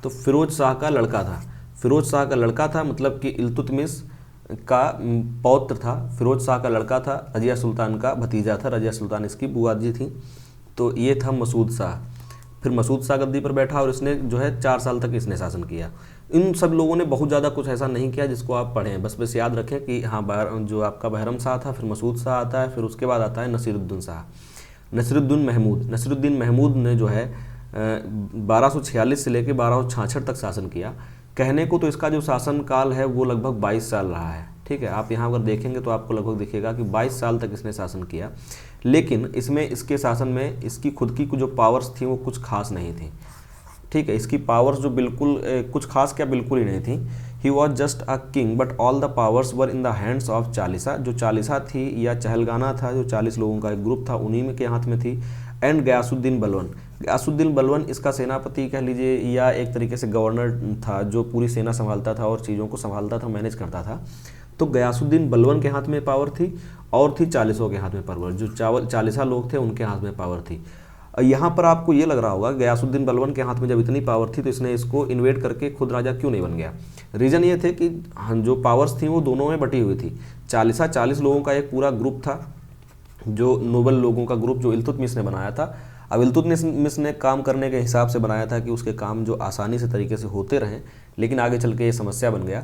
तो फिरोज शाह का लड़का था। फिरोज शाह का लड़का था, मतलब कि इल्तुतमिश का पौत्र था, फिरोज शाह का लड़का था, रजिया सुल्तान का भतीजा था, रजिया सुल्तान इसकी बुआ जी थी। तो ये था मसूद शाह। फिर मसूद शाह गद्दी पर बैठा और इसने जो है 4 साल तक इसने शासन किया। इन सब लोगों ने बहुत ज़्यादा कुछ ऐसा नहीं किया जिसको आप पढ़ें, बस याद रखें कि हाँ, जो आपका बहरम शाह था, फिर मसूद शाह आता है, फिर उसके बाद आता है नसीरुद्दीन शाह, नसीरुद्दीन महमूद ने जो है 1246 से लेकर 1266 तक शासन किया। कहने को तो इसका जो शासन काल है वो लगभग 22 साल रहा है। ठीक है, आप यहाँ अगर देखेंगे तो आपको लगभग दिखेगा कि 22 साल तक इसने शासन किया। लेकिन इसमें इसके शासन में इसकी खुद की जो पावर्स थी वो कुछ खास नहीं थी। ठीक है, इसकी पावर्स जो बिल्कुल कुछ खास क्या, बिल्कुल ही नहीं थी। He was just a king but all the powers were in the hands of Chalisa. जो चालीसा थी या चहलगाना था, जो 40 लोगों का एक ग्रुप था, उन्हीं में के हाथ में थी। एंड गयासुद्दीन बलवन, गयासुद्दीन बलवन इसका सेनापति कह लीजिए या एक तरीके से गवर्नर था, जो पूरी सेना संभालता था और चीज़ों को संभालता था, मैनेज करता था। तो गयासुद्दीन बलवन के हाथ में पावर थी और थी चालीसों के हाथ में पावर, जो 40 लोग थे उनके हाथ में पावर थी। यहाँ पर आपको ये लग रहा होगा गयासुद्दीन बलवन के हाथ में जब इतनी पावर थी तो इसने इसको इन्वेड करके खुद राजा क्यों नहीं बन गया। रीज़न ये थे कि जो पावर्स थी वो दोनों में बटी हुई थी। 40 लोगों का एक पूरा ग्रुप था, जो नोबल लोगों का ग्रुप, जो इल्तुतमिश ने बनाया था। अब इल्तुतमिश ने काम करने के हिसाब से बनाया था कि उसके काम जो आसानी से तरीके से होते रहें, लेकिन आगे चल के ये समस्या बन गया।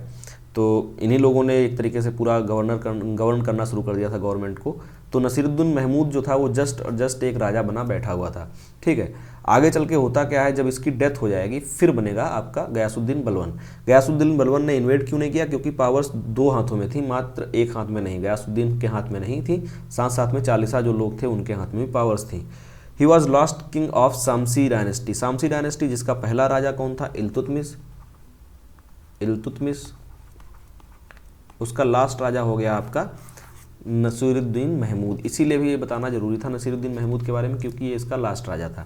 तो इन्हीं लोगों ने एक तरीके से पूरा गवर्न करना शुरू कर दिया था गवर्नमेंट को। तो नसीरुद्दीन महमूद जो था वो जस्ट एक राजा बना बैठा हुआ था। ठीक है, आगे चल के होता क्या है, जब इसकी डेथ हो जाएगी फिर बनेगा आपका गयासुद्दीन बलवन। गयासुद्दीन बलवन ने इन्वेड क्यों नहीं किया, क्योंकि पावर्स 2 हाथों में थी, मात्र एक हाथ में नहीं, गयासुद्दीन के हाथ में नहीं थी, साथ साथ में 40 जो लोग थे उनके हाथ में भी पावर्स थी। He was last king of Shamsi dynasty. Shamsi dynasty जिसका पहला राजा कौन था, इल्तुतमिश, उसका लास्ट राजा हो गया आपका नसीरुद्दीन महमूद। इसीलिए भी ये बताना जरूरी था नसीरुद्दीन महमूद के बारे में, क्योंकि ये इसका लास्ट राजा था।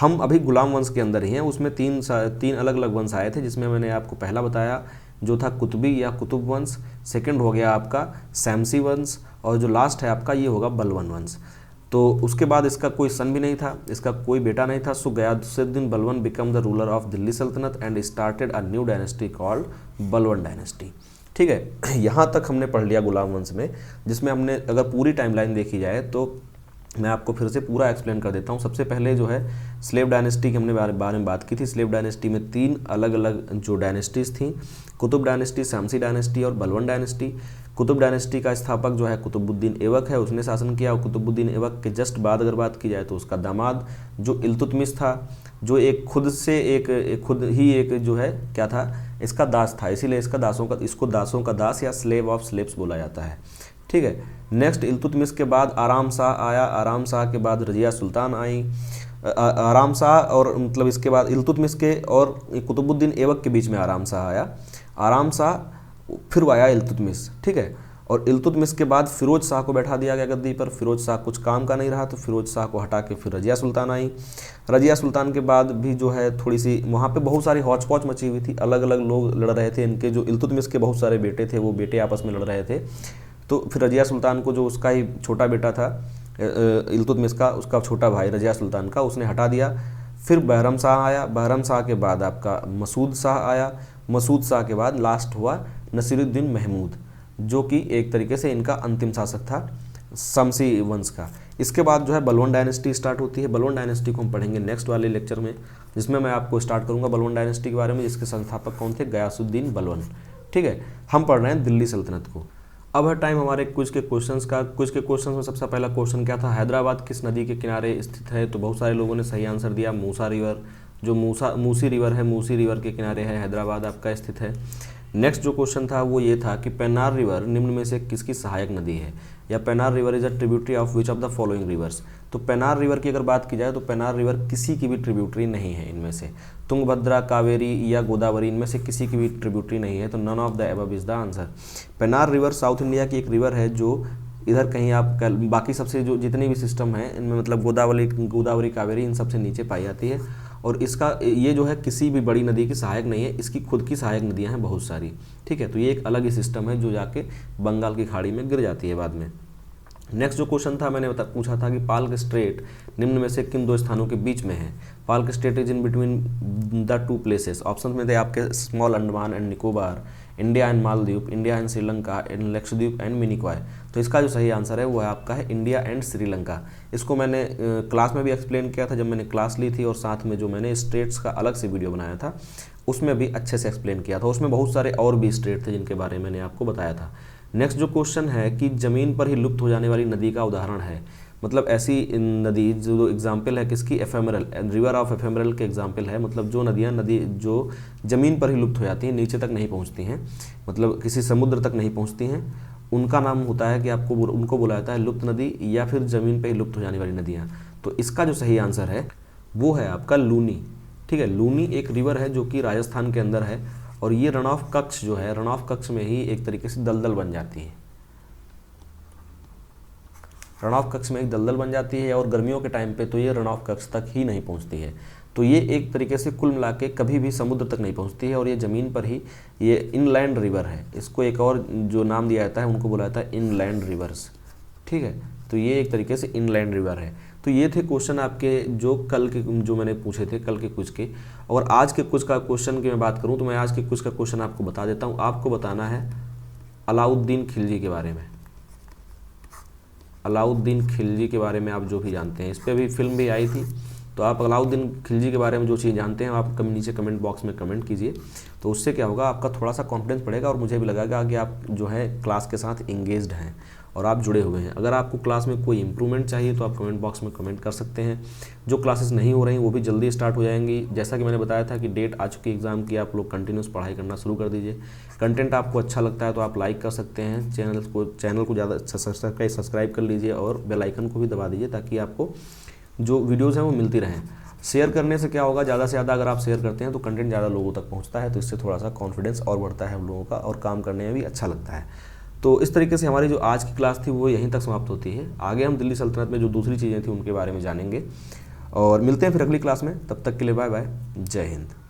हम अभी गुलाम वंश के अंदर ही हैं, उसमें तीन अलग अलग वंश आए थे, जिसमें मैंने आपको पहला बताया जो था कुतुबी या कुतुब वंश, सेकंड हो गया आपका शमसी वंश, और जो लास्ट है आपका ये होगा बलवन वंश। तो उसके बाद इसका कोई सन भी नहीं था, इसका कोई बेटा नहीं था। So Ghiyasuddin Balban became the ruler of Delhi Sultanate and started a new dynasty called Balban dynasty. ठीक है, यहाँ तक हमने पढ़ लिया गुलाम वंश में, जिसमें हमने अगर पूरी टाइमलाइन देखी जाए तो मैं आपको फिर से पूरा एक्सप्लेन कर देता हूँ। सबसे पहले जो है स्लेव डायनेस्टी की हमने बारे में बात की थी। स्लेव डायनेस्टी में 3 अलग अलग जो डायनेस्टीज़ थी, कुतुब डायनेस्टी, शामसी डायनेस्टी और बलवन डायनेस्टी। कुतुब डायनेस्टी का स्थापक जो है कुतुबुद्दीन ऐबक है, उसने शासन किया। और कुतुबुद्दीन ऐबक के जस्ट बाद अगर बात की जाए तो उसका दामाद जो इल्तुतमिश था, जो खुद ही एक जो है क्या था, इसका दास था, इसीलिए इसको दासों का दास या स्लेव ऑफ स्लेव्स बोला जाता है। ठीक है, नेक्स्ट इल्तुतमिश के बाद आराम शाह आया, आराम शाह के बाद रजिया सुल्तान आई। आराम शाह और मतलब इसके बाद इल्तुतमिश के और कुतुबुद्दीन ऐबक के बीच में आराम शाह आया, आराम शाह फिर आया इल्तुतमिश। ठीक है, और इल्तुतमिश के बाद फिरोज शाह को बैठा दिया गया गद्दी पर। फिरोज शाह कुछ काम का नहीं रहा तो फिरोज शाह को हटा के फिर रजिया सुल्तान आई। रजिया सुल्तान के बाद भी जो है थोड़ी सी वहाँ पे बहुत सारी हौच पौच मची हुई थी, अलग अलग लोग लड़ रहे थे। इनके जो इल्तुतमिश के बहुत सारे बेटे थे वो बेटे आपस में लड़ रहे थे। तो फिर रजिया सुल्तान को जो उसका ही छोटा बेटा था इल्तुतमिश का, उसका छोटा भाई रजिया सुल्तान का, उसने हटा दिया। फिर बहरम शाह आया, बहरम शाह के बाद आपका मसूद शाह आया, मसूद शाह के बाद लास्ट हुआ नसीरुद्दीन महमूद, जो कि एक तरीके से इनका अंतिम शासक था शमसी वंश का। इसके बाद जो है बलवन डायनेस्टी स्टार्ट होती है। बलवन डायनेस्टी को हम पढ़ेंगे नेक्स्ट वाले लेक्चर में, जिसमें मैं आपको स्टार्ट करूंगा बलवन डायनेस्टी के बारे में, जिसके संस्थापक कौन थे, गयासुद्दीन बलवन। ठीक है, हम पढ़ रहे हैं दिल्ली सल्तनत को। अब है टाइम हमारे क्विज के क्वेश्चंस का। क्विज के क्वेश्चंस में सबसे पहला क्वेश्चन क्या था, हैदराबाद किस नदी के किनारे स्थित है? तो बहुत सारे लोगों ने सही आंसर दिया, मूसा रिवर, जो मूसी रिवर है, मूसी रिवर के किनारे है हैदराबाद आपका स्थित है। नेक्स्ट जो क्वेश्चन था वो ये था कि पेन्नार रिवर निम्न में से किसकी सहायक नदी है, या Pennar river is a tributary of which of the following rivers. तो पेन्नार रिवर की अगर बात की जाए तो पेन्नार रिवर किसी की भी ट्रिब्यूटरी नहीं है इनमें से, तुंगभद्रा, कावेरी या गोदावरी, इनमें से किसी की भी ट्रिब्यूटरी नहीं है, तो none of the above is the answer. Pennar river south India की एक रिवर है जो इधर कहीं आप बाकी सबसे जो जितने भी सिस्टम हैं इनमें मतलब गोदावरी, कावेरी इन सबसे नीचे पाई जाती है, और इसका ये जो है किसी भी बड़ी नदी की सहायक नहीं है, इसकी खुद की सहायक नदियां हैं बहुत सारी। ठीक है, तो ये एक अलग ही सिस्टम है जो जाके बंगाल की खाड़ी में गिर जाती है बाद में। नेक्स्ट जो क्वेश्चन था मैंने पूछा था कि पाल्क स्ट्रेट निम्न में से किन दो स्थानों के बीच में है। Palk straight is in between the two places. Option में थे आपके small Andaman and Nicobar, India and Maldives, India and Sri Lanka, and Lakshadweep and Minicoy. तो इसका जो सही आंसर है वो है आपका है इंडिया एंड श्रीलंका। इसको मैंने क्लास में भी एक्सप्लेन किया था जब मैंने क्लास ली थी, और साथ में जो मैंने स्टेट्स का अलग से वीडियो बनाया था उसमें भी अच्छे से एक्सप्लेन किया था। उसमें बहुत सारे और भी स्टेट थे जिनके बारे में मैंने आपको बताया था। नेक्स्ट जो क्वेश्चन है कि ज़मीन पर ही लुप्त हो जाने वाली नदी का उदाहरण है, मतलब ऐसी नदी जो एग्जाम्पल है किसकी, एफेमरल, रिवर ऑफ एफेमरल के एग्जाम्पल है, मतलब जो नदी जो ज़मीन पर ही लुप्त हो जाती हैं, नीचे तक नहीं पहुंचती हैं, मतलब किसी समुद्र तक नहीं पहुंचती हैं, उनका नाम होता है कि आपको उनको बोला जाता है लुप्त नदी, या फिर ज़मीन पर ही लुप्त हो जाने वाली नदियाँ। तो इसका जो सही आंसर है वो है आपका लूनी। ठीक है, लूनी एक रिवर है जो कि राजस्थान के अंदर है, और ये रन ऑफ कच्छ जो है, रन ऑफ कच्छ में ही एक तरीके से दलदल बन जाती है, रन ऑफ कच्छ में एक दलदल बन जाती है, और गर्मियों के टाइम पे तो ये रन ऑफ कच्छ तक ही नहीं पहुंचती है। तो ये एक तरीके से कुल मिला के कभी भी समुद्र तक नहीं पहुंचती है, और ये ज़मीन पर ही ये इनलैंड रिवर है। इसको एक और जो नाम दिया जाता है उनको बोला जाता है इनलैंड रिवर्स। ठीक है, तो ये एक तरीके से इनलैंड रिवर है। तो ये थे क्वेश्चन आपके जो कल के जो मैंने पूछे थे कल के कुछ के। और आज के कुछ का क्वेश्चन की मैं बात करूं तो मैं आज के कुछ का क्वेश्चन आपको बता देता हूं। आपको बताना है अलाउद्दीन खिलजी के बारे में। अलाउद्दीन खिलजी के बारे में आप जो भी जानते हैं, इस पर भी फिल्म भी आई थी, तो आप अलाउद्दीन खिलजी के बारे में जो चीज़ जानते हैं आप नीचे कमेंट बॉक्स में कमेंट कीजिए। तो उससे क्या होगा, आपका थोड़ा सा कॉन्फिडेंस बढ़ेगा, और मुझे भी लगेगा कि आप जो है क्लास के साथ इंगेज्ड हैं और आप जुड़े हुए हैं। अगर आपको क्लास में कोई इंप्रूवमेंट चाहिए तो आप कमेंट बॉक्स में कमेंट कर सकते हैं। जो क्लासेस नहीं हो रही वो भी जल्दी स्टार्ट हो जाएंगी। जैसा कि मैंने बताया था कि डेट आ चुकी एग्ज़ाम की, आप लोग कंटिन्यूस पढ़ाई करना शुरू कर दीजिए। कंटेंट आपको अच्छा लगता है तो आप लाइक कर सकते हैं, चैनल को ज़्यादा सब्सक्राइब कर लीजिए, और बेल आइकन को भी दबा दीजिए ताकि आपको जो वीडियोज़ हैं वो मिलती रहें। शेयर करने से क्या होगा, ज़्यादा से ज़्यादा अगर आप शेयर करते हैं तो कंटेंट ज़्यादा लोगों तक पहुंचता है, तो इससे थोड़ा सा कॉन्फिडेंस और बढ़ता है हम लोगों का, और काम करने में भी अच्छा लगता है। तो इस तरीके से हमारी जो आज की क्लास थी वो यहीं तक समाप्त होती है। आगे हम दिल्ली सल्तनत में जो दूसरी चीज़ें थी उनके बारे में जानेंगे, और मिलते हैं फिर अगली क्लास में। तब तक के लिए बाय बाय, जय हिंद।